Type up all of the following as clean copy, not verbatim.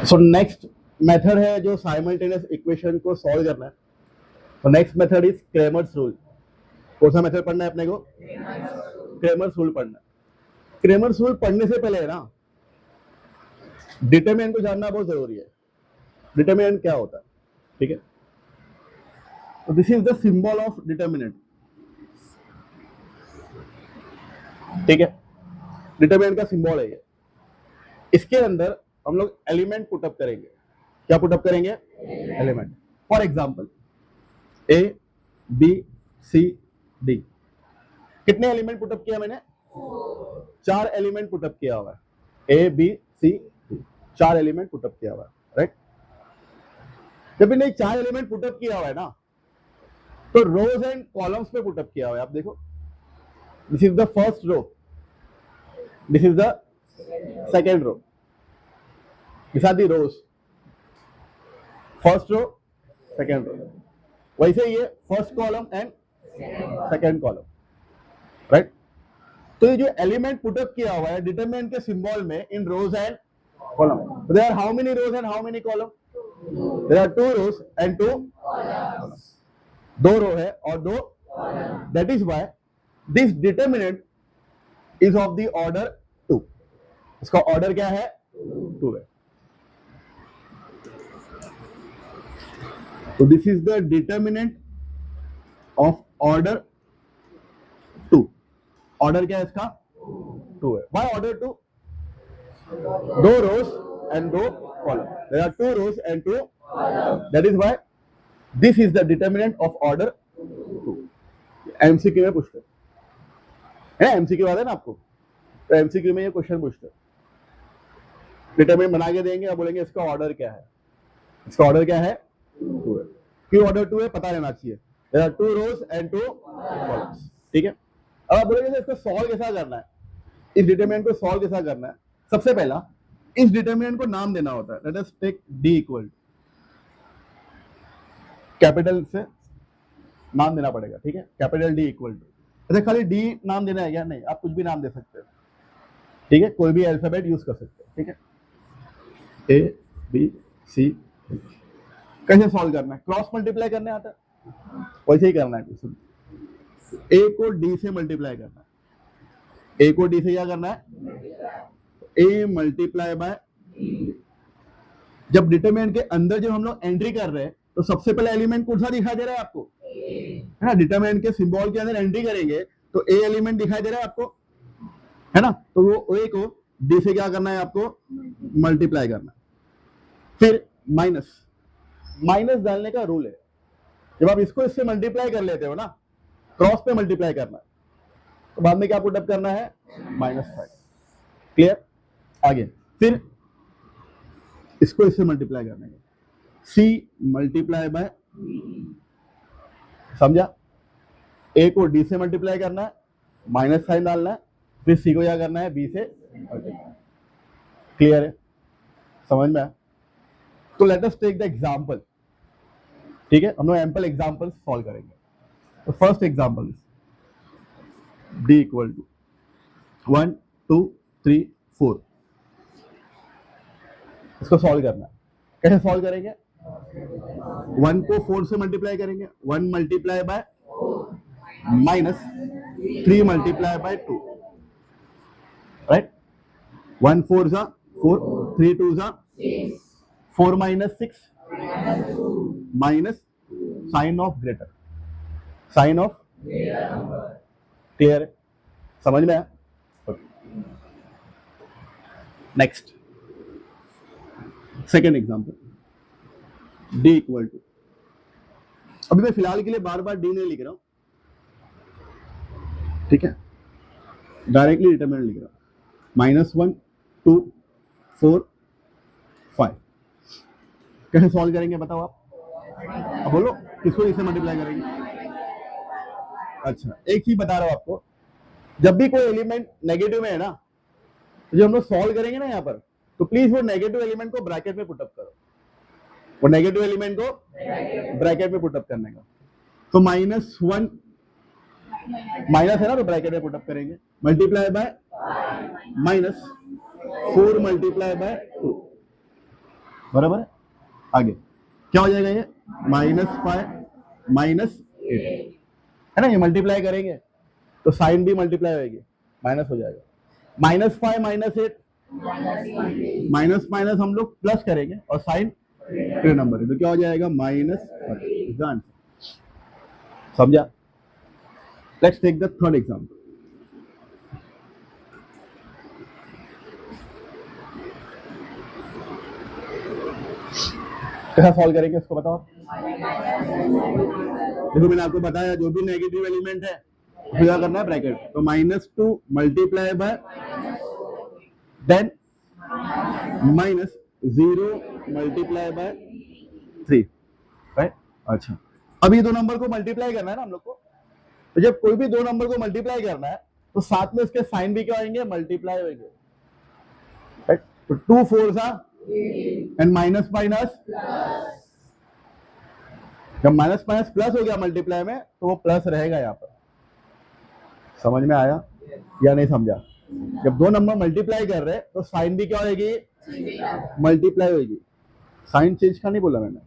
So next method है जो simultaneous equation को सॉल्व करना है। तो next method is Cramer's rule. कौन सा मेथड पढ़ना है अपने को? क्रेमर्स रूल पढ़ना है। क्रेमर्स रूल पढ़ने से पहले है ना, डिटरमिनेंट को जानना बहुत जरूरी है। डिटरमिनेंट क्या होता है, ठीक है? तो this is the symbol of determinant, ठीक है? डिटरमिनेंट का सिंबल है ये। इसके अंदर हम लोग एलिमेंट पुटअप करेंगे। क्या पुटअप करेंगे? Element. For example A B C D, कितने एलिमेंट पुटअप किया मैंने? 4 एलिमेंट पुटअप किया हुआ है। A B C D, 4 element put up किया हुआ है, राइट? जब मैंने 4 एलिमेंट पुटअप किया हुआ है ना, तो रोज एंड कॉलम्स पे पुटअप किया हुआ है। आप देखो, this is the first row, this is the second row, this are the rows, first row second row. वैसे ये first column and second column, right? तो ये जो एलिमेंट पुटअप किया हुआ है डिटरमिनेंट के सिंबल में in rows and column, there are how many rows and how many column? There are 2 rows and 2 columns. 2 row है और 2 column. That is why this determinant is of the order 2। इसका order क्या है? 2 है। तो this is the determinant of order 2। Order क्या है इसका? 2 है। Why order 2? 2 rows and 2 column. There are 2 rows and 2 column. That is why this is the determinant of order 2। MCQ में पूछते हैं, एमसीक्यू आता है ना आपको, तो एमसीक्यू में ये क्वेश्चन पूछते हैं। डिटरमिनेंट बना के देंगे और बोलेंगे इसका ऑर्डर क्या है? इसका ऑर्डर क्या है? 2 है। क्यों ऑर्डर 2 है पता रहना चाहिए। There are 2 rows and 2 columns, ठीक है? अब आप बोलेंगे इसको सॉल्व कैसा करना है, इस डिटरमिनेंट को सॉल्व कैसा करना है? सबसे पहला इस डिटरमिनेंट को नाम देना होता है। Let us take D equal, capital से नाम देना पड़ेगा, ठीक है? कैपिटल डी इक्वल टू, अच्छा खाली डी नाम देना है या नहीं? आप कुछ भी नाम दे सकते हो, ठीक है? कोई भी अल्फाबेट यूज कर सकते हो, ठीक है? A B C. कैसे सॉल्व करना है? क्रॉस मल्टीप्लाई करने आता है, वैसे ही करना है। ए को डी से मल्टीप्लाई करना है। ए को डी से क्या करना है? A multiply by. जब डिटरमिनेंट के अंदर जब हम लोग एंट्री कर रहे हैं तो सबसे पहले एलिमेंट कौन सा दिखाई दे रहा है आपको? है ना? डिटरमिनेंट के सिंबल के अंदर एंट्री करेंगे तो ए एलिमेंट दिखाई दे रहा है आपको, है ना? तो वो ए को डी से क्या करना है आपको? मल्टीप्लाई करना है। फिर माइनस, माइनस डालने का रूल है, जब आप इसको इससे मल्टीप्लाई कर लेते हो ना, क्रॉस पे मल्टीप्लाई करना है, तो बाद में क्या पुटअप करना है? -5। क्लियर? आगे फिर इसको इससे मल्टीप्लाई करना है, सी मल्टीप्लाई बाय, समझा? ए को डी से मल्टीप्लाई करना है, माइनस साइन डालना है, फिर सी को क्या करना है? बी से मल्टीप्लाई। क्लियर है? समझ में आया? तो let us take the example, ठीक है? हम लोग एम्पल एग्जांपल सॉल्व करेंगे। तो first example is D equal to 1 2 3 4। इसको सॉल्व करना है। कैसे सॉल्व करेंगे? 1 को 4 से मल्टीप्लाई करेंगे, 1 multiply by minus 3 multiply by 2, right? 1 4 जा 4, 3 2 जा 4 minus 6 minus sign of greater, sign of. Clear है? समझ में आया? Next second example D equal to, अभी मैं फिलहाल के लिए बार बार डी नहीं लिख रहा हूं, ठीक है? डायरेक्टली डिटरमिनेंट लिख रहा हूं। -1 2 4 5। कैसे सॉल्व करेंगे बताओ आप? अब बोलो, किसको इसे मल्टीप्लाई करेंगे? अच्छा, एक ही बता रहा हूं आपको, जब भी कोई एलिमेंट नेगेटिव में है ना, तो जब हम लोग सॉल्व करेंगे ना यहाँ पर, तो प्लीज वो नेगेटिव एलिमेंट को ब्रैकेट में पुटअप करो। वो नेगेटिव एलिमेंट को ब्रैकेट में पुटअप करने का। तो -1 माइनस है ना, तो ब्रैकेट में पुटअप करेंगे, मल्टीप्लाई बाय -4 मल्टीप्लाई बाय 2, बराबर है। आगे क्या हो जाएगा ये -5 -8 है ना, ये मल्टीप्लाई करेंगे तो साइन भी मल्टीप्लाई होगी, माइनस हो जाएगा। -5 -8 माइनस माइनस हम लोग प्लस करेंगे और साइन पूरे नंबर है तो क्या हो जाएगा -5। समझा? Let's take the third example. कैसा सॉल्व करेंगे इसको बताओ। देखो मैंने आपको बताया जो भी नेगेटिव एलिमेंट है उसको क्या करना है ब्रैकेट, तो -2 multiply by then -0 multiply by 3, right. अच्छा, अब ये दो नंबर को मल्टीप्लाई करना है ना हम लोग को, तो जब कोई भी दो नंबर को मल्टीप्लाई करना है तो साथ में उसके साइन भी क्या होंगे, मल्टीप्लाई होंगे, राइट। तो 2 4 एंड माइनस माइनस, जब माइनस माइनस प्लस हो गया मल्टीप्लाई में तो वो प्लस रहेगा यहाँ पर। समझ में आया या नहीं समझा? जब दो नंबर मल्टीप्लाई कर रहे हैं तो साइन भी क्या होगी, मल्टीप्लाई होगी। साइन चेंज का नहीं बोला मैंने,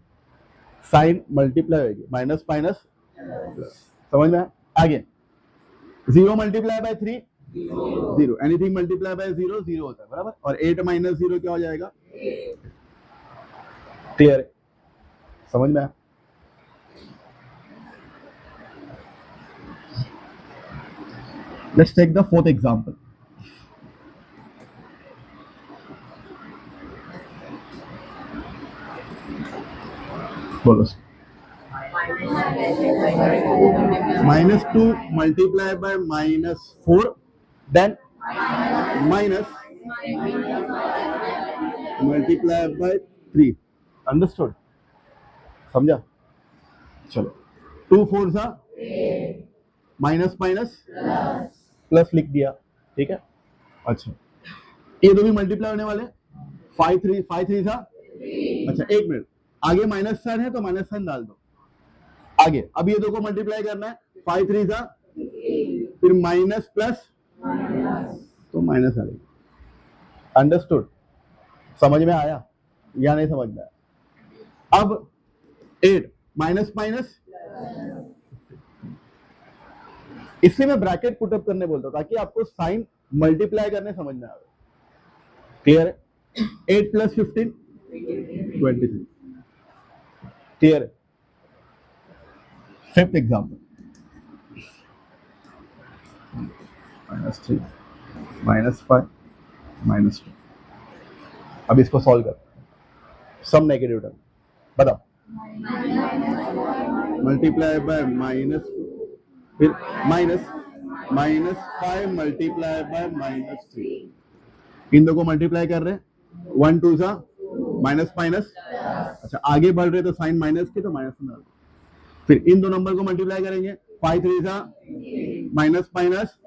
साइन मल्टीप्लाई होगी, माइनस माइनस प्लस। समझ में? आगे 0 multiply by 3 0, anything multiply by 0 0 होता है, बराबर। और 8 माइनस 0 क्या हो जाएगा, क्लियर है? समझ में आया? Let's take the fourth example. बोलो। -2 multiply by -4 then minus multiply by 3. Understood? समझा? चलो 2 4 माइनस माइनस प्लस लिख दिया, ठीक है। अच्छा, ये दो भी मल्टीप्लाई होने वाले, 5 3 था। अच्छा एक मिनट, आगे माइनस साइन है तो माइनस साइन डाल दो आगे। अब ये दो को मल्टीप्लाई करना है, 5 3 फिर माइनस प्लस तो माइनस आ गई। अंडरस्टूड? समझ में आया या नहीं समझ में आया? अब 8 माइनस माइनस, इसलिए मैं ब्रैकेट पुटअप करने बोलता हूं ताकि आपको साइन मल्टीप्लाई करने समझ में आए। क्लियर है? 8 + 15 23। क्लियर है? Fifth example, -3 -5 -2। अब इसको सॉल्व कर, सम नेगेटिव टर्म बताओ। मल्टीप्लाई बाय -2 फिर -5 मल्टीप्लाई बाय -3। इन दो को मल्टीप्लाई कर रहे हैं, 1 2 माइनस माइनस। अच्छा आगे बढ़ रहे तो साइन माइनस की तो माइनस में, फिर इन दो नंबर को मल्टीप्लाई करेंगे, 5 3 माइनस माइनस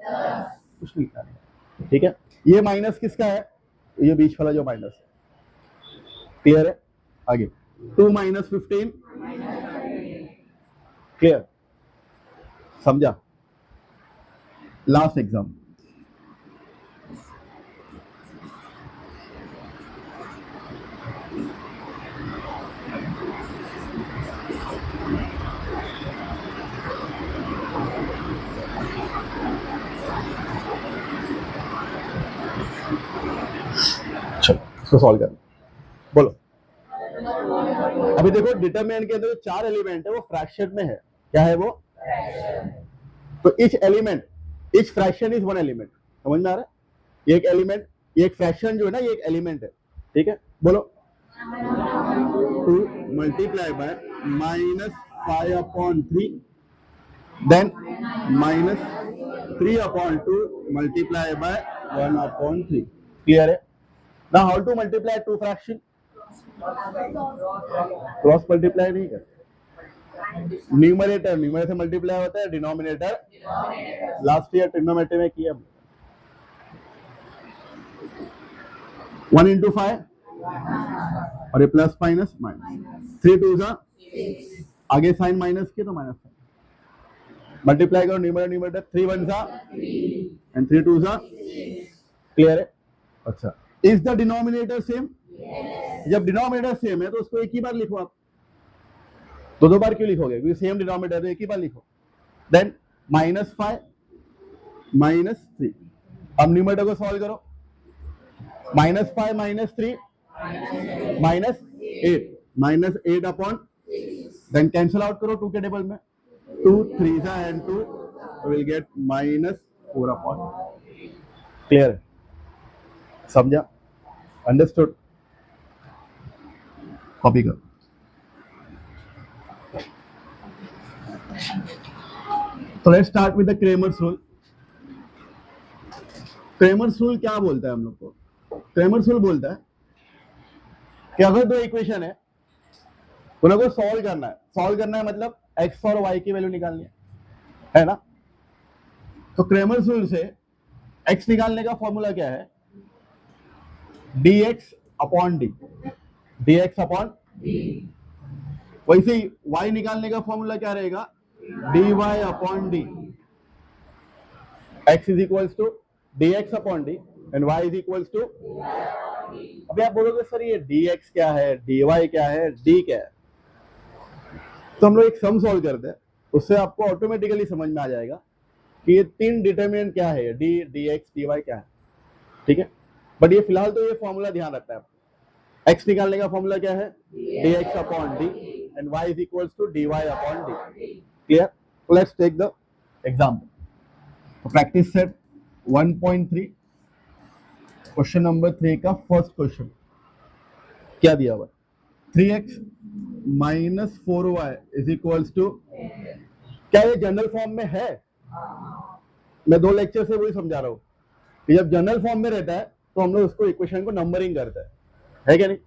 कुछ नहीं करेंगे, ठीक है। ये माइनस किसका है, ये बीच वाला जो माइनस है। क्लियर है? आगे 2 - 15, क्लियर? समझा? लास्ट एग्जाम, चलो इसको सॉल्व कर, बोलो। अभी देखो डिटरमिनेंट के अंदर जो 4 एलिमेंट है वो फ्रैक्शन में है। क्या है वो? तो each element, each fraction is 1 element. समझ में आ रहा है? ये एक एलिमेंट, ये एक फ्रैक्शन जो है ना, ये एक एलिमेंट है, ठीक है। बोलो 2 multiply by -5/3 then -3/2 multiply by 1/3। Clear है? Now how to multiply two fraction? Cross multiply नहीं कर, न्यूमरेटर न्यूमरेटर से मल्टीप्लाई होता है, डिनोमिनेटर लास्ट ईयर ट्रिग्नोमेट्री में किया। 1 × 5 और ये प्लस माइनस माइनस, 3 2 आगे साइन माइनस के तो माइनस साइन, मल्टीप्लाई करो न्यूमरेटर न्यूमरेटर, 3 1 एंड 3 2। क्लियर है? अच्छा, इज द डिनोमिनेटर सेम? जब डिनोमिनेटर सेम है तो उसको एक ही बार लिखो आप, दो बार क्यों लिखोगे, क्योंकि सेम डिनोमिनेटर है, एक ही बार लिखो। देन -5 -3, अब न्यूमरेटर को सॉल्व करो, -5 -3 -8 अपॉन, देन कैंसिल आउट करो 2 के टेबल में, 2 3 and 2 will get -4 upon. Clear, समझा, अंडरस्टूड, कॉपी करो। तो let's start with the Cramer's rule. Cramer's rule क्या बोलता है हम लोग को? क्रेमर्स रूल बोलता है कि अगर दो इक्वेशन है उन्हें को सॉल्व करना है, मतलब x और y की वैल्यू निकालनी है ना। तो क्रेमर्स रूल से x निकालने का फॉर्मूला क्या है? dx upon D, dx upon D. वैसे ही y निकालने का फॉर्मूला क्या रहेगा? dy upon D. x is equals to dx upon D and y is equals to. अभी आप बोलोगे सर ये dx क्या है, dy क्या है, d क्या है? तो हम लोग एक सम सॉल्व करते हैं, उससे आपको ऑटोमेटिकली समझ में आ जाएगा कि ये तीन डिटरमिनेंट क्या है, d dx dy क्या है, ठीक है। बट ये फिलहाल तो ये फॉर्मूला ध्यान रखता है आपको। x निकालने का फॉर्मूला क्या है? dx upon D and y is equals to dy upon D. Clear? Let's take the example. Practice set 1.3 question number 3 का फर्स्ट क्वेश्चन क्या दिया हुआ? 3x minus 4y is equals to, क्या ये जनरल फॉर्म में है? मैं 2 लेक्चर से वही समझा रहा हूँ कि जब जनरल फॉर्म में रहता है तो हम लोग उसको इक्वेशन को नंबरिंग करते हैं, है क्या नहीं?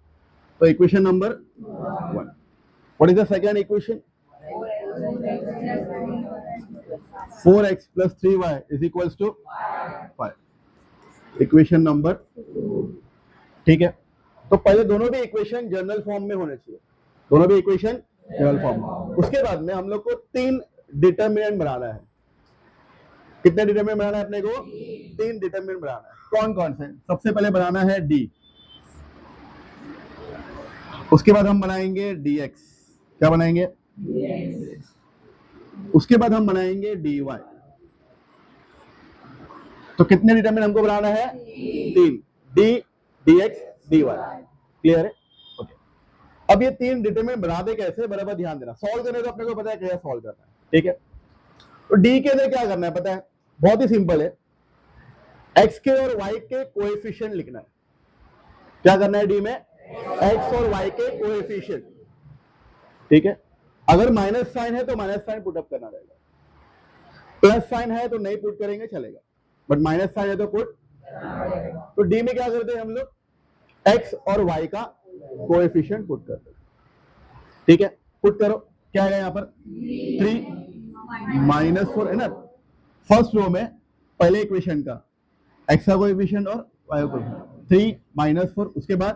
तो equation number 1, what is the second equation? 4x plus 3y is equals to 5, equation number, ठीक है। तो पहले दोनों भी इक्वेशन जनरल फॉर्म में होने चाहिए, दोनों भी इक्वेशन जनरल फॉर्म में। उसके बाद में हम लोग को 3 डिटरमिनेंट बनाना है। कितने डिटरमिनेंट बनाना है अपने को? 3 डिटरमिनेंट बनाना है। कौन कौन से? सबसे पहले बनाना है d, उसके बाद हम बनाएंगे dx, क्या बनाएंगे? dx। उसके बाद हम बनाएंगे dy। तो कितने डिटरमिनेंट हमको बनाना है? 3, d dx dy। क्लियर है? ओके। अब ये 3 डिटरमिनेंट बनाते कैसे, बराबर ध्यान देना। सॉल्व करने तो अपने को पता है कैसे सॉल्व करना है, ठीक है। तो d के लिए क्या करना है पता है? बहुत ही सिंपल है, x के और y के कोएफिशिएंट लिखना है। क्या करना है d में? x और y के कोएफिशिएंट, ठीक है। अगर माइनस साइन है तो माइनस साइन पुटअप करना रहेगा, प्लस साइन है तो नहीं पुट करेंगे चलेगा, बट माइनस साइन है तो पुट। तो d में क्या करते हैं हम लोग? x और y का कोएफिशिएंट पुट करते हैं, ठीक है। पुट करो, क्या है यहाँ पर? 3 माइनस 4 है ना। फर्स्ट रो में पहले इक्वेशन का x का कोएफिशिएंट और y का कोएफिशिएंट, 3 माइनस 4, उसके बाद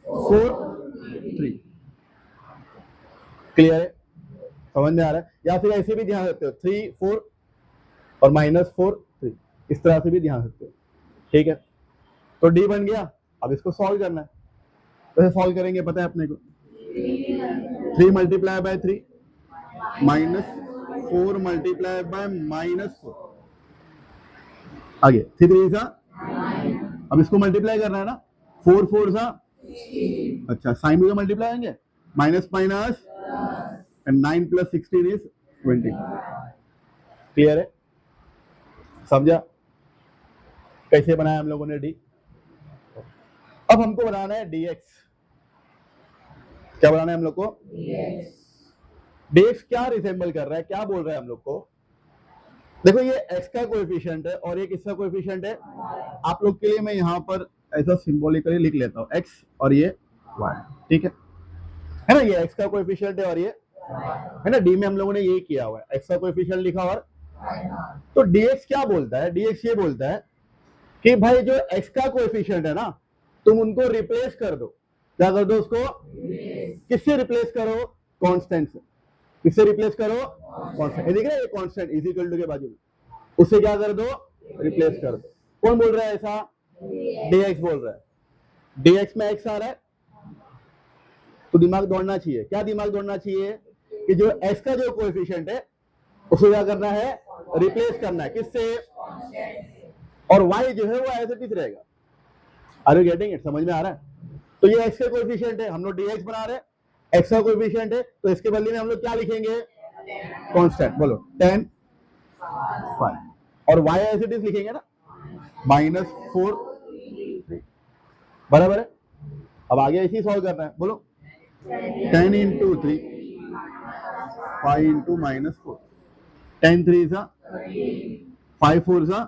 4 3। क्लियर है? समझ में आ रहा है? या फिर ऐसे भी ध्यान रखते हो 3 4 और -4 3, इस तरह से भी ध्यान रखते हो, ठीक है। तो d बन गया। अब इसको सॉल्व करना है, कैसे सॉल्व करेंगे पता है अपने को? 3 मल्टीप्लाई बाय 3 -4 मल्टीप्लाई बाय -4, आगे 3 3 सा। अब इसको मल्टीप्लाई करना है ना, 4 4 सा, अच्छा साइन में मल्टीप्लाई आएंगे, minus minus and 9 plus 16 is 20। Clear है? समझा कैसे बनाया हम लोगों ने d? अब हमको बनाना है dx। क्या बनाना है हम लोग को? dx क्या रिसेंबल कर रहा है, क्या बोल रहा है हम लोग को? देखो ये x का कोएफिशिएंट है और ये किसका कोएफिशिएंट है? आप लोग के लिए मैं यहाँ पर ऐसा सिंबॉलिकली लिख लेता हूँ, x और ये y, ठीक है ना। ये x का कोएफिशिएंट है और ये है ना। d में हम लोगों ने ये किया हुआ है, x का कोएफिशिएंट लिखा और तो dx क्या बोलता है? dx ये बोलता है कि भाई जो x का कोएफिशिएंट है ना, तुम उनको रिप्लेस कर दो। क्या कर दो उसको? किससे रिप्लेस करो? कांस्टेंट से। किससे रिप्लेस करो? कांस्टेंट। ये दिख रहा है, ये कांस्टेंट इज इक्वल टू के बाजू में, उससे क्या कर दो? रिप्लेस कर दो। कौन बोल रहा है ऐसा? dx बोल रहा है। dx में x आ रहा है तो दिमाग दौड़ना चाहिए। क्या दिमाग दौड़ना चाहिए कि जो x का जो कोएफिशिएंट है उसको क्या करना है, रिप्लेस करना है किससे, और y जो है वो एज इट इज रहेगा। Are you getting it? समझ में आ रहा है? तो ये x का कोएफिशिएंट है, हम लोग dx बना रहे हैं, x का कोएफिशिएंट है, तो इसके बदले में हम लोग क्या लिखेंगे, कांस्टेंट। बोलो 10 5, और y एज इट इज लिखेंगे ना, -4 3, बराबर है। अब आगे ऐसे ही सॉल्व करना है। बोलो 10 into 3 5 into -4, 10 3 सा 5 4 सा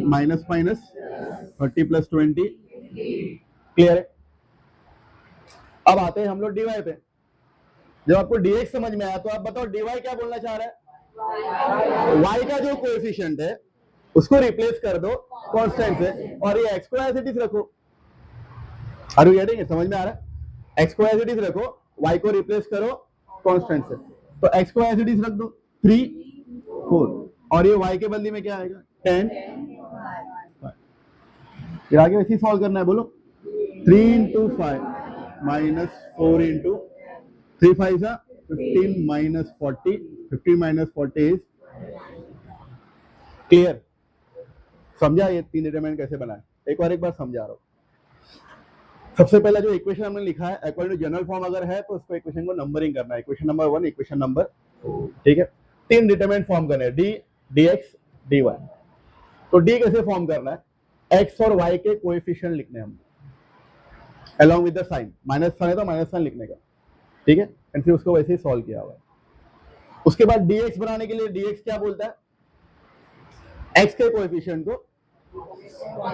माइनस 30 + 20, क्लियर है। अब आते हैं हम लोग dy पे। जब आपको dx समझ में आया तो आप बताओ dy क्या बोलना चाह रहा है, y का जो कोएफिशिएंट है उसको रिप्लेस कर दो कांस्टेंट से, और ये x को एज इट इज रखो। Are you getting it? समझ में आ रहा है? x को एज इट इज रखो, y को रिप्लेस करो कांस्टेंट से। तो x को एज इट इज रख दो 3 4, और ये y के बदले में क्या आएगा 10 5। फिर आगे वैसे ही सॉल्व करना है। बोलो 3 into 5 -4 into 3 5 सा 15 -40, 15 - 40 इज क्लियर। समझा ये 3 डिटरमिनेंट कैसे बनाए? एक बार समझा रहा हूं। सबसे पहला जो इक्वेशन हमने लिखा है अकॉर्डिंग टू जनरल फॉर्म अगर है तो उसको इक्वेशन को नंबरिंग करना है, इक्वेशन नंबर 1, इक्वेशन नंबर 2, ठीक है। 3 डिटरमिनेंट फॉर्म करने हैं, डी dx dy। तो डी कैसे फॉर्म करना है, x और y के कोएफिशिएंट लिखने हैं हम along with the sign, minus sign है तो माइनस साइन लिखने का, ठीक है। एंड फिर उसको वैसे ही सॉल्व किया हुआ है। उसके बाद dx बनाने के लिए dx क्या बोलता है, x के कोएफिशिएंट को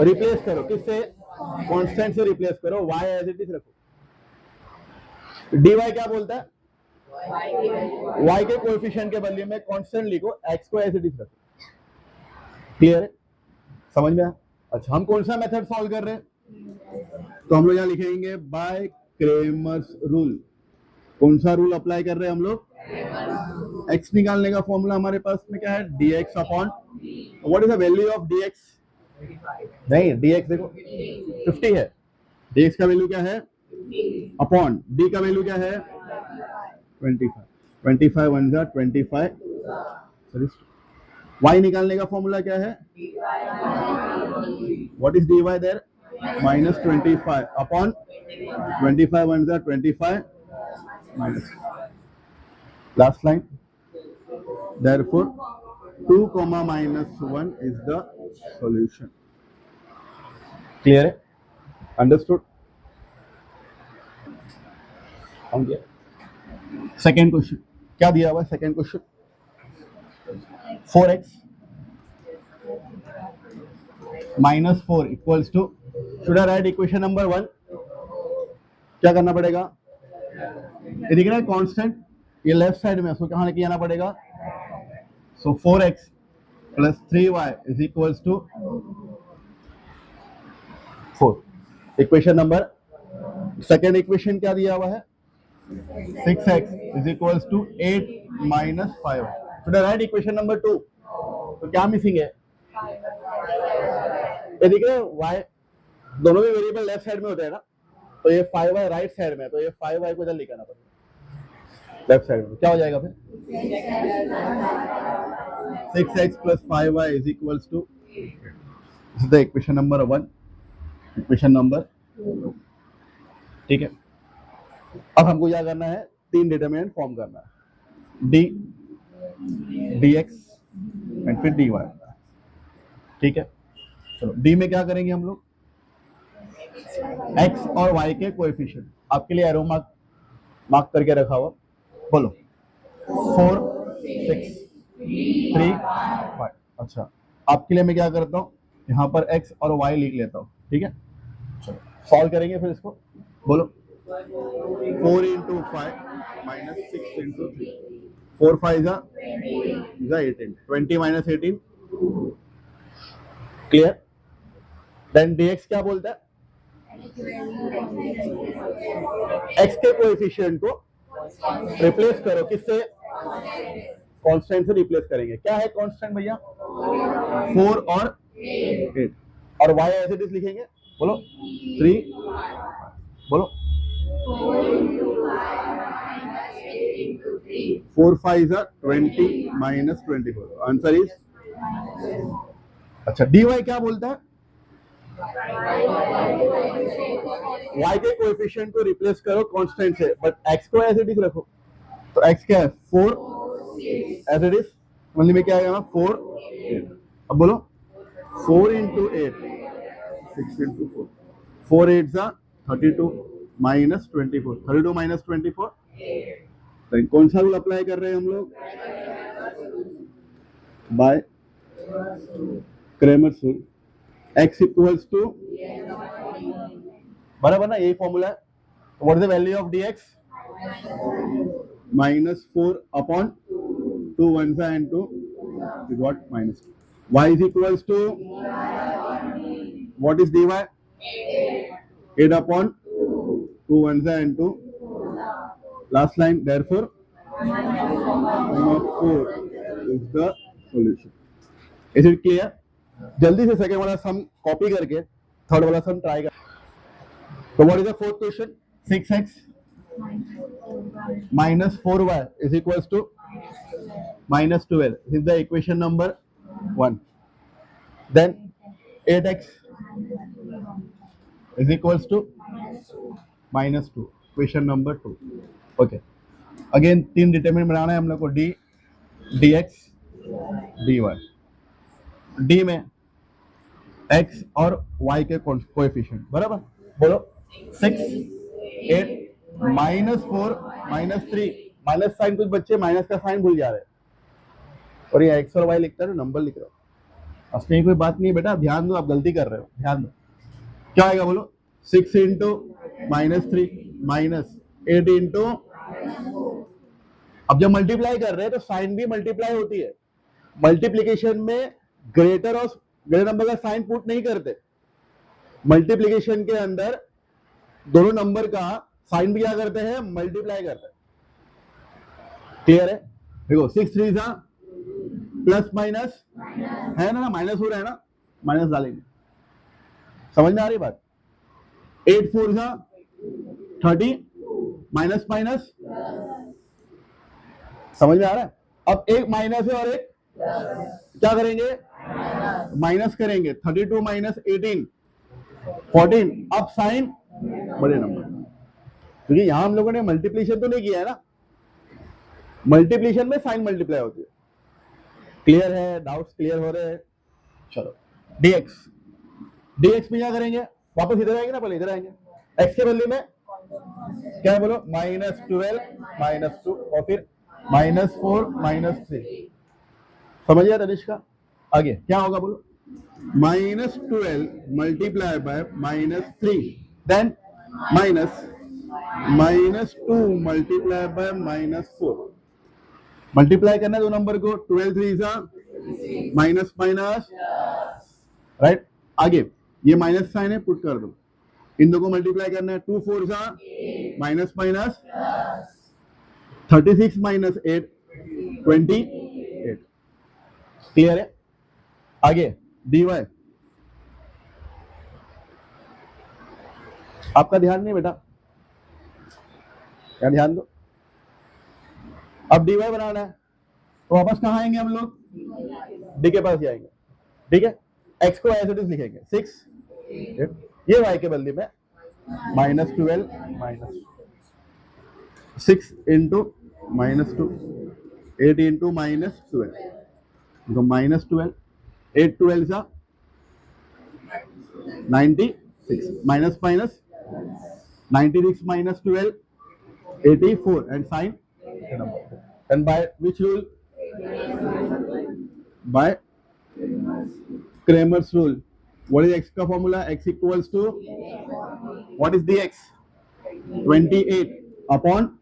रिप्लेस करो किससे, कांस्टेंट से रिप्लेस करो, y एज इट इज रखो। dy क्या बोलता है, y के कोएफिशिएंट के बदले में कांस्टेंट लिखो, x को एज इट इज रखो। क्लियर है? समझ में आया? अच्छा, हम कौन सा मेथड सॉल्व कर रहे हैं, तो हम लोग यहाँ लिखेंगे बाय क्रेमर्स रूल। कौन सा रूल अप्लाई कर रहे हैं हम लोग, x निकालने का फॉर्मूला हमारे पास में क्या है, dx upon, what is the value of dx, नहीं dx देखो 50 है, dx का वैल्यू क्या है, अपॉन d का वैल्यू क्या है 25, 25 1 जा 25, सॉरी y निकालने का फॉर्मूला क्या है, what is dy there, -25 upon 25 1 जा 25 minus last line, therefore 2, -1 is the solution. Clear है? Understood? हो गया। सेकेंड क्वेश्चन क्या दिया हुआ है, second question 4x -4 equals to, should I write equation number 1, क्या करना पड़ेगा, ये दिख रहा है कांस्टेंट, ये लेफ्ट साइड में, उसको कहाँ लेके जाना पड़ेगा, so 4x + 3y is equals to 4। Equation number, second equation क्या दिया हुआ है, 6x is equals to 8 - 5। Should I write equation number 2, तो क्या मिसिंग है, ये दिख रहा है y, दोनों भी वेरिएबल लेफ्ट साइड में होते हैं ना, तो ये 5y राइट साइड में, तो ये 5y को इधर लिखाना पड़ेगा लेफ्ट साइड में। क्या हो जाएगा फिर, 6x + 5y is equals to, this is the equation number 1, equation number 2, ठीक है। अब हमको क्या करना है, 3 डिटरमिनेंट फॉर्म करना है, d dx एंड फिर dy, ठीक है। चलो d में क्या करेंगे हम लोग, x और y के कोएफिशिएंट, आपके लिए एरो मार्क करके रखा हुआ, बोलो 4 6 3 5। अच्छा, आपके लिए मैं क्या करता हूँ, यहाँ पर x और y लिख लेता हूँ, ठीक है। चलो सॉल्व करेंगे फिर इसको, बोलो 4 into 5 - 6 into 3, 4 5 is 18, 20 - 18, clear. Then dx क्या बोलता है, x के कोएफिशिएंट को रिप्लेस करो किससे, कांस्टेंट से रिप्लेस करेंगे। क्या है कांस्टेंट भैया, 4 और 8, और y एज इट इज लिखेंगे, बोलो 3, बोलो 4 5 are 20 minus 24. आंसर इज, अच्छा dy क्या बोलता है? y के कोएफिशिएंट को रिप्लेस करो कांस्टेंट से, बट x को एज इट इज रखो. तो x क्या है? 4 एज इट इज. मतलब में क्या आएगा ना? 4 8. अब बोलो 4 into 8 6 into 4. 4 8 are 32 minus 24. 32 minus 24. तो कौन सा रूल अप्लाई कर रहे हैं हम लोग? By Cramer's rule. x equals to, बराबर ना, यही फॉर्मूला है. What is the value of dx? minus 4 upon 2 1s and 2 is what? minus 2. y is equals to, what is dy? 8 upon 2 1s and 2. Last line, therefore sum of 4 is the solution. Is it clear? जल्दी से second वाला सम copy करके third वाला सम try कर. तो what is the fourth question? 6x minus 4y is equals to minus 12. This is the equation number 1. Then 8x is equals to minus 2. Equation number 2. Okay. Again 3 determinant बनाना है हम लोग को, d dx dy. d में x और y के coefficient, बराबर. बोलो 6 8 minus 4 minus 3. Minus sign, कुछ बच्चे माइनस का साइन भूल जा रहे हैं और ये x और y लिखता है, नंबर लिख रहे हो. असली कोई बात नहीं बेटा, ध्यान दो, आप गलती कर रहे हो, ध्यान दो. क्या आएगा बोलो? 6 इंटू माइनस 3 माइनस 8 इंटू. अब जब मल्टीप्लाई कर रहे हैं तो साइन भी मल्टीप्लाई होती है. मल्टीप्लीकेशन में ग्रेटर और ग्रेटर नंबर का साइन पुट नहीं करते. मल्टीप्लीकेशन के अंदर दोनों नंबर का साइन भी क्या करते हैं? मल्टीप्लाई करते हैं. क्लियर है? देखो 6 3 जा प्लस माइनस है ना, माइनस हो रहा है ना, माइनस डालेंगे. समझ में आ रही बात? 8 4 जा 30 माइनस माइनस. समझ में आ रहा है? अब एक माइनस है और एक क्या करेंगे? माइनस करेंगे. 32 माइनस 18 14. अब साइन बड़े नंबर, क्योंकि यहां हम लोगों ने मल्टीप्लिकेशन तो नहीं किया है ना. मल्टीप्लिकेशन में साइन मल्टीप्लाई होती है. क्लियर है? डाउट्स क्लियर हो रहे हैं? चलो dx में क्या करेंगे? वापस इधर आएंगे ना, पहले इधर आएंगे. x के बदले में क्या है बोलो? माइनस 12 माइनस 2 और फिर माइनस 4 माइनस 3. समझ गया तनिष्का? आगे क्या होगा बोलो? Minus 12 multiply by minus 3, then minus 2 multiply by minus 4. Multiply करना है दो नंबर को. 12 3 जा माइनस माइनस, राइट. आगे ये माइनस साइन है, पुट कर दो. इन दो को मल्टीप्लाई करना है. 2 4 जा माइनस माइनस, 36 माइनस 8 28. क्लियर है? आगे dy. आपका ध्यान नहीं बेटा, क्या ध्यान दो. अब dy बनाना है तो वापस कहाँ आएंगे हम लोग? d के पास ही आएंगे. ठीक है? x को एज इट इज लिखेंगे 6 8. ये y के बदले में minus 12 minus 6 into minus 2 8 into minus 12. तो माइनस 12 8 12 जा 96 minus minus 96 minus 12 84 and sign the number. And by which rule? By Cramer's rule. What is x का formula? X equals to, what is dx? 28 upon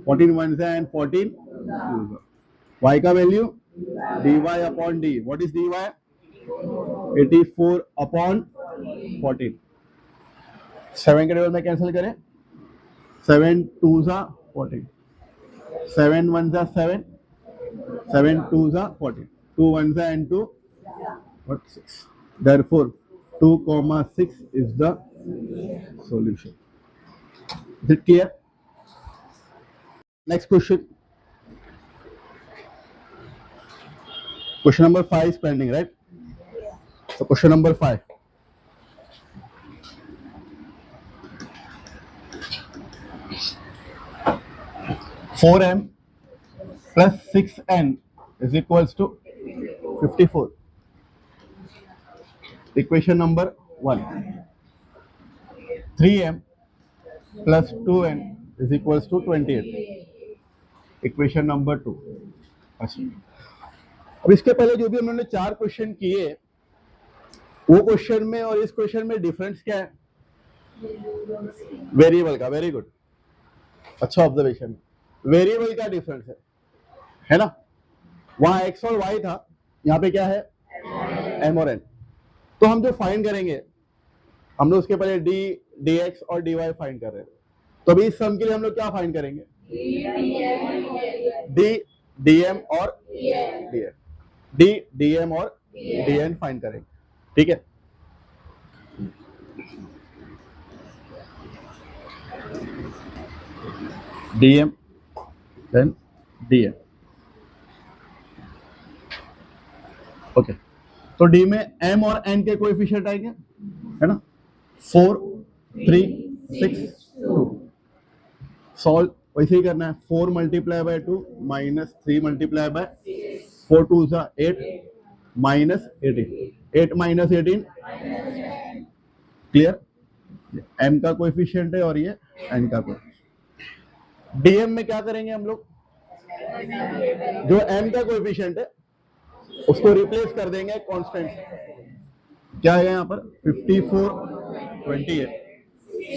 14 ones and 14 twos. Y का value dy upon d. What is dy? 84 upon 14. 7 के table में cancel करें. 7 2s are 14. 7 1s are 7. 7 2s are 14. 2 1s are and 2 what 6. Therefore 2,6 is the solution. Is it clear? Next question. Question number 5 is pending, right? So question number 5. Four m plus 6n is equals to 54. Equation number 1. 3m plus 2n is equals to 28. Equation number 2. अच्छा, अब इसके पहले जो भी हमने 4 question किए, वो question में और इस क्वेश्चन में डिफरेंस क्या है? वेरिएबल का. वेरी गुड, अच्छा ऑब्जर्वेशन. वेरिएबल का डिफरेंस है ना. वहां x और y था, यहाँ पे क्या है? m और n. तो हम जो फाइंड करेंगे, हम लोग उसके पहले dx और dy फाइंड कर रहे थे, तो अभी इस सम के लिए हम लोग क्या फाइंड करेंगे? dm और dm और dn फाइंड करेंगे. ठीक है, dm then dn. ओके, तो d में m और n के कोएफिशिएंट आएंगे, है ना. 4, 3, 6, 2. सॉल्व वैसे ही करना है. 4 multiply by 2 minus 3 multiply bye 4 2 जा 8 माइनस 18. 8 minus 18 clear. m का कोएफिशिएंट है और ये n का कोएफिशिएंट. dm में क्या करेंगे हम लोग? जो m का कोएफिशिएंट है उसको रिप्लेस कर देंगे कांस्टेंट से. क्या है यहाँ पर? 54, 28,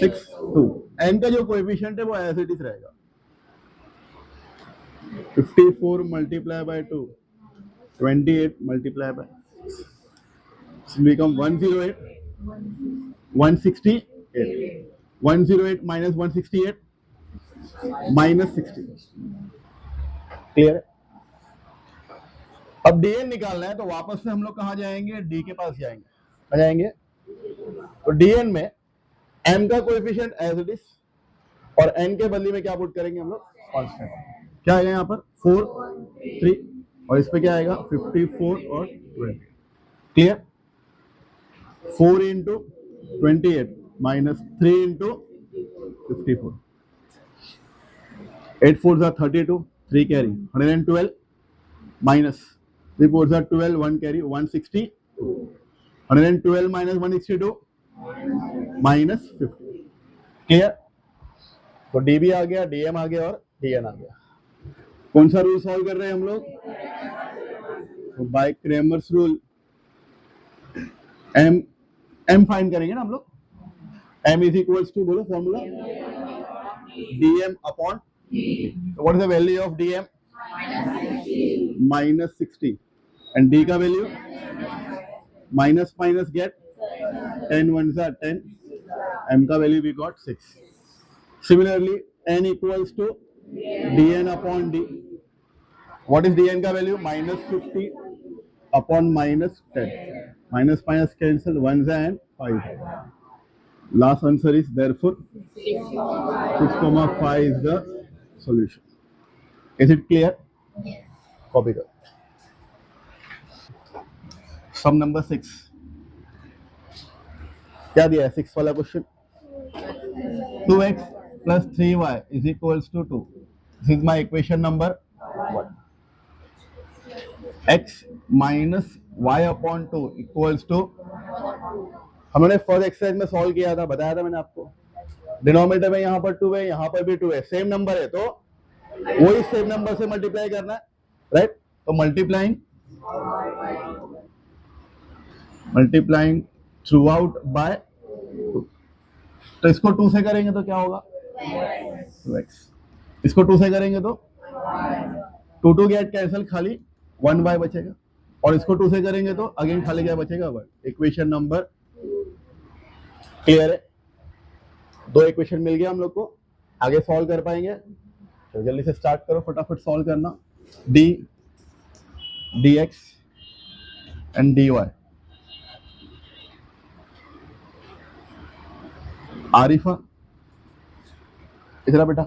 6, 2. n का जो कोएफिशिएंट है वो एज इट इज रहेगा. 54 multiply by 2, 28 multiply by 6 become 108, 168. 108 minus 168 minus 60. Clear है. अब dn निकालना है, तो वापस से हम लोग कहाँ जाएंगे? d के पास जाएंगे. आ जाएंगे, तो dn में m का कोएफिशिएंट एज इट इज और n के बदले में क्या पुट करेंगे हम लोग? कांस्टेंट. क्या आएगा यहाँ पर? 4, 3 और इस पे क्या आएगा? 54 और 20. क्लियर. 4 into 28 minus 3 into 54. 8 4 जा 32, 3 कैरी 112 माइनस 3 4 जा 12, 1 कैरी 160. 112 minus 162 minus 50. क्लियर. तो डी भी आ गया, dm आ गया और dn आ गया. कौन सा रूल सॉल्व कर रहे हैं हम लोग? तो by Cramer's rule m find करेंगे ना हम लोग. m इज इक्वल्स टू, बोलो formula, dm upon. What is the value of dm? Minus 60. And d का वैल्यू माइनस माइनस गेट 10 1 जा 10. m का value we got 6. Similarly n equals to dn upon d. What is dn का value? Minus 50 upon minus 10. Minus minus cancel, 1 जा and 5. Last answer is therefore 6,5 is the solution. Is it clear? Copy कर. सम number 6 क्या दिया है? 6 वाला question. 2x plus 3y is equals to 2. This is my equation number 1. x minus y upon 2 equals to, हमने first exercise में solve किया था, बताया था मैंने आपको. डिनोमिनेटर में यहाँ पर 2 है, यहाँ पर भी 2 है, सेम नंबर है, तो वही सेम नंबर से मल्टीप्लाई करना है, राइट. तो मल्टीप्लाइंग थ्रू आउट बाय 2. तो इसको 2 से करेंगे तो क्या होगा? 2x. इसको 2 से करेंगे तो 2 गेट कैंसिल, खाली 1y बचेगा. और इसको 2 से करेंगे तो अगेन खाली क्या बचेगा? 1. इक्वेशन नंबर क्लियर है. 2 इक्वेशन मिल गया हम लोग को. आगे सॉल्व कर पाएंगे तो जल्दी से स्टार्ट करो, फटाफट सॉल्व करना. dx and dy. आरिफा इधर बेटा.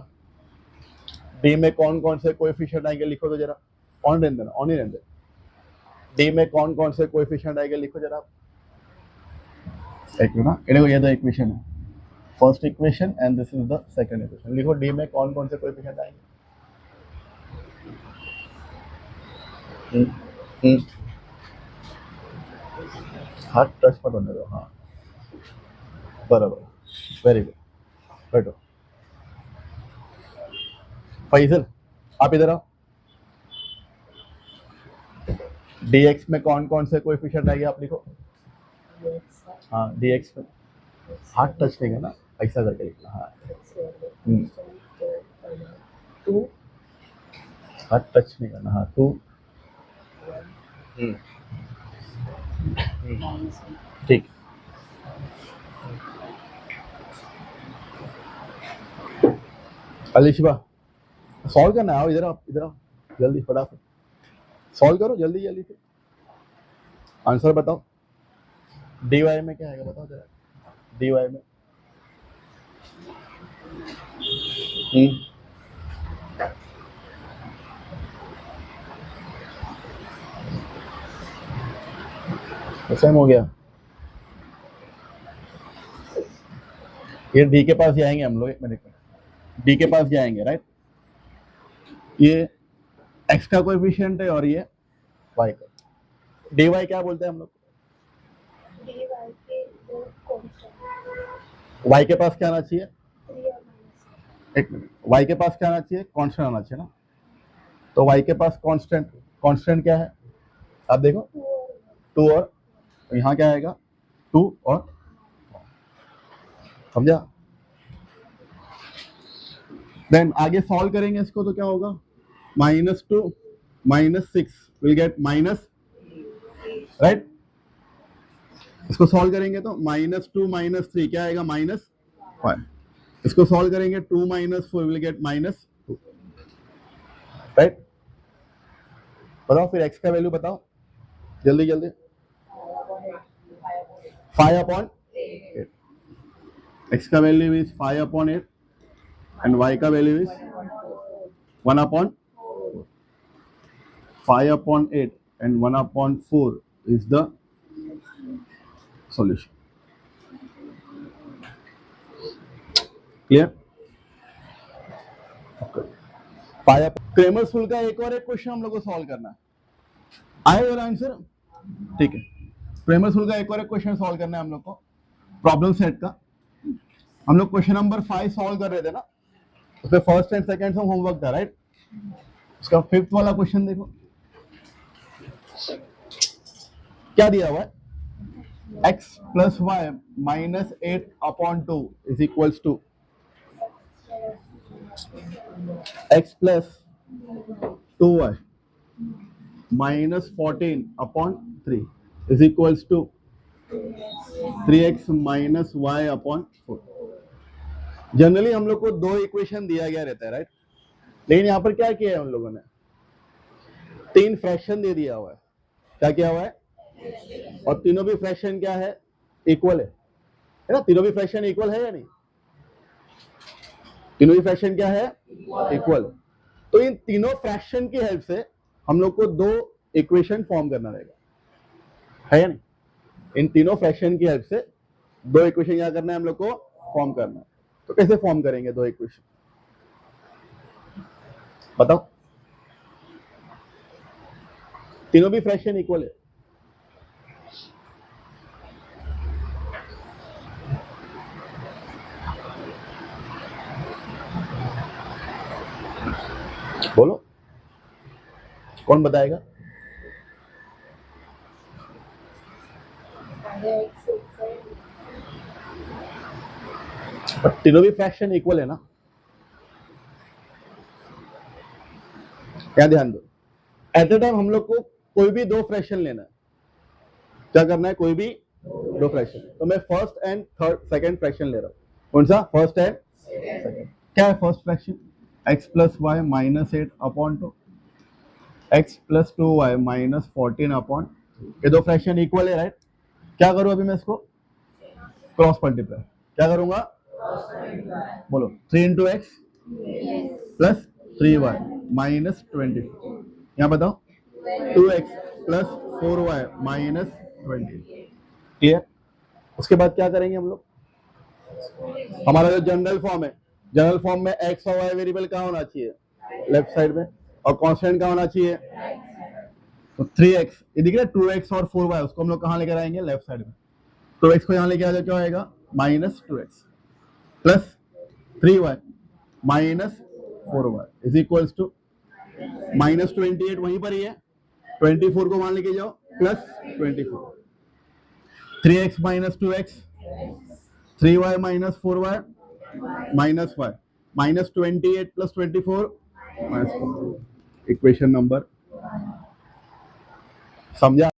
डी में कौन कौन से कोएफिशिएंट आएंगे लिखो तो जरा. ऑन रहने देना, ऑन ही रहने दे. डी में कौन कौन से कोएफिशिएंट आएंगे लिखो जरा आप। एक मिनट, देखो ये तो इक्वेशन है, first equation and this is the second equation. लिखो डी में कौन कौन से कोएफिशिएंट आएंगे। हाथ टच मत होने दो, हाँ बराबर, वेरी गुड, बैठो। फैजल आप इधर आओ। dx में कौन कौन से कोएफिशिएंट आएंगे आप लिखो। हाँ dx में हाथ टच नहीं करना, ऐसा करके लिखना। हाँ हाथ टच नहीं करना। हाँ 2 ठीक। अलिशबा सॉल्व करना है, आओ इधर आओ, इधर आओ जल्दी फटाफट सॉल्व करो, जल्दी जल्दी से आंसर बताओ। dy में क्या आएगा बताओ जरा। dy में सेम हो गया। ये डी के पास जाएंगे हम लोग, एक मिनट डी के पास जाएंगे राइट। ये x का कोएफिशिएंट है और ये y का। dy क्या बोलते हैं हम लोग। y के पास क्या आना चाहिए, एक मिनट, y के पास क्या आना चाहिए, कांस्टेंट आना चाहिए ना। तो y के पास कांस्टेंट क्या है आप देखो, 2 और यहाँ क्या आएगा 2 और, समझा। देन आगे सॉल्व करेंगे इसको तो क्या होगा, -2 -6 विल गेट माइनस, राइट। इसको सॉल्व करेंगे तो -2 -3 क्या आएगा -5। इसको सॉल्व करेंगे 2 -4 विल गेट -2, राइट। बताओ फिर x का वैल्यू बताओ जल्दी जल्दी। 5/8, x का वैल्यू इज 5/8 एंड y का value is 1/4। 5/8 and 1/4 is the solution. Clear? Okay. Cramer's rule का एक और एक क्वेश्चन हम लोग को सॉल्व करना है। आएगा आंसर, ठीक है। क्रेमर्स रूल का एक और एक क्वेश्चन सॉल्व करना है हम लोग को, प्रॉब्लम सेट का। हम लोग क्वेश्चन नंबर 5 सॉल्व कर रहे थे ना, उसमें फर्स्ट एंड सेकंड से होमवर्क था राइट। उसका 5th वाला क्वेश्चन देखो क्या दिया हुआ है, x + y - 8/2 is equals to x + 2y - 14/3 is equals to 3x - y/4। Generally हम लोग को 2 इक्वेशन दिया गया रहता है राइट, लेकिन यहाँ पर क्या किया है उन लोगों ने, 3 फ्रैक्शन दे दिया हुआ है। क्या किया हुआ है, और तीनों भी फ्रैक्शन क्या है, इक्वल है ना। तीनों भी फ्रैक्शन इक्वल है या नहीं, तीनों भी फ्रैक्शन क्या है, इक्वल। तो इन तीनों फ्रैक्शन की हेल्प से हम लोग को 2 इक्वेशन फॉर्म करना रहेगा, है या नहीं। इन तीनों फ्रैक्शन की हेल्प से 2 इक्वेशन क्या करना है हम लोग को, फॉर्म करना है। तो कैसे फॉर्म करेंगे 2 इक्वेशन बताओ। तीनों भी फ्रैक्शन इक्वल है, बोलो कौन बताएगा। तीनों भी फ्रैक्शन इक्वल है ना, क्या ध्यान दो। एट द टाइम हम लोग को कोई भी 2 फ्रैक्शन लेना है, क्या करना है, कोई भी 2 फ्रैक्शन। तो मैं फर्स्ट एंड सेकंड फ्रैक्शन ले रहा हूँ। कौन सा, फर्स्ट एंड सेकंड। क्या है first fraction, x + y - 8/2, x + 2y - 14/2। ये 2 फ्रैक्शन इक्वल है राइट। क्या करूँ अभी मैं इसको, क्रॉस मल्टीप्लाई। क्या करूंगा, बोलो 3 × x + 3y - 24। यहाँ बताओ 2x + 4y माइनस 20। क्लियर? उसके बाद क्या करेंगे हम लोग, हमारा जो जनरल फॉर्म है, जनरल फॉर्म में x और y वेरिएबल कहाँ होना चाहिए, लेफ्ट साइड में, और कांस्टेंट कहाँ होना चाहिए, तो 3x, ये दिख रहा है 2x और 4y, उसको हम लोग कहाँ लेकर आएंगे, लेफ्ट साइड में। 2x को यहाँ लेके आ जाए, क्या आएगा, minus 2x plus 3y minus 4y is equals to minus 28, वहीं पर ही है, 24 को वहां लेके जाओ, plus 24, 3x minus 2x, 3y minus 4y minus y, minus 28 plus 24 minus 4। Equation number, समझा?